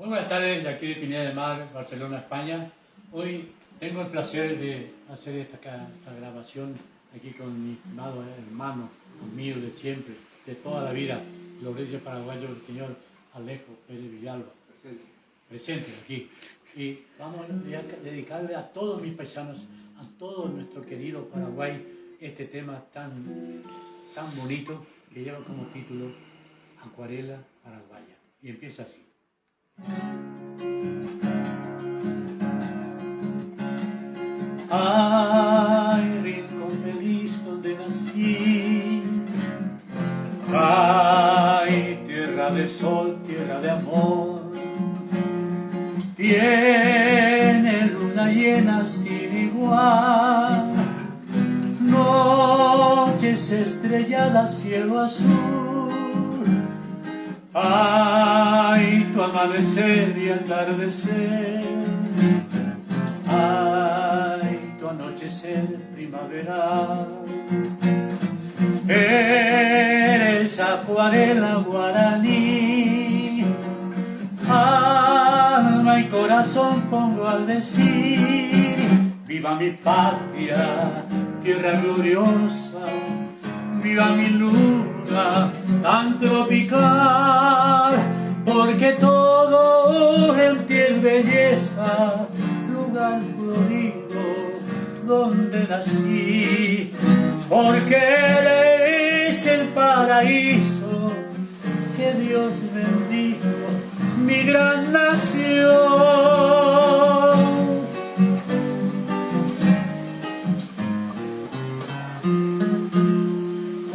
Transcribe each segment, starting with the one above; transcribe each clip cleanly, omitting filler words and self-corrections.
Muy buenas tardes, de aquí de Pineda de Mar, Barcelona, España. Hoy tengo el placer de hacer esta grabación aquí con mi estimado hermano, amigo de siempre, de toda la vida, los reyes paraguayos, el señor Alejo Pérez Villalba, presente aquí. Y vamos a dedicarle a todos mis paisanos, a todo nuestro querido Paraguay, este tema tan bonito que lleva como título Acuarela Paraguaya. Y empieza así. Ay, rincón feliz donde nací, ay, tierra de sol, tierra de amor, tiene luna llena sin igual, noches estrelladas, cielo azul, ay, tu amanecer y atardecer, ay, tu anochecer primaveral. Eres acuarela guaraní, alma y corazón pongo al decir, viva mi patria, tierra gloriosa, viva mi luna tan tropical, porque todo en ti es belleza, lugar florido donde nací, porque eres el paraíso que Dios bendijo, mi gran nación.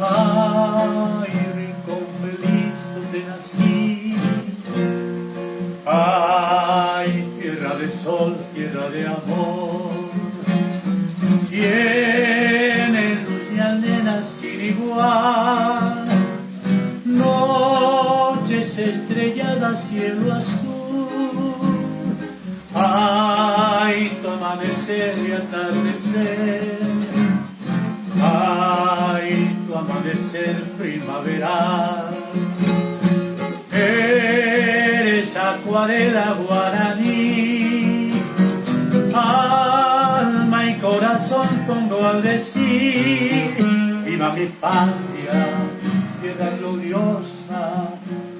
Ay, rincón feliz donde nací, ay, tierra de sol, tierra de amor, tiene luz y alena sin igual, noches estrelladas, cielo azul, ay, tu amanecer y atardecer, ay, tu amanecer primaveral. Eres acuarela guaraní, alma y corazón pongo al decir, viva mi patria, tierra gloriosa,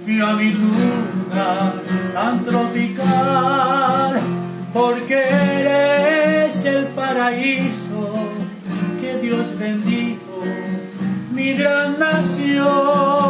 viva mi luna tan tropical, porque eres el paraíso que Dios bendijo, mi gran nación.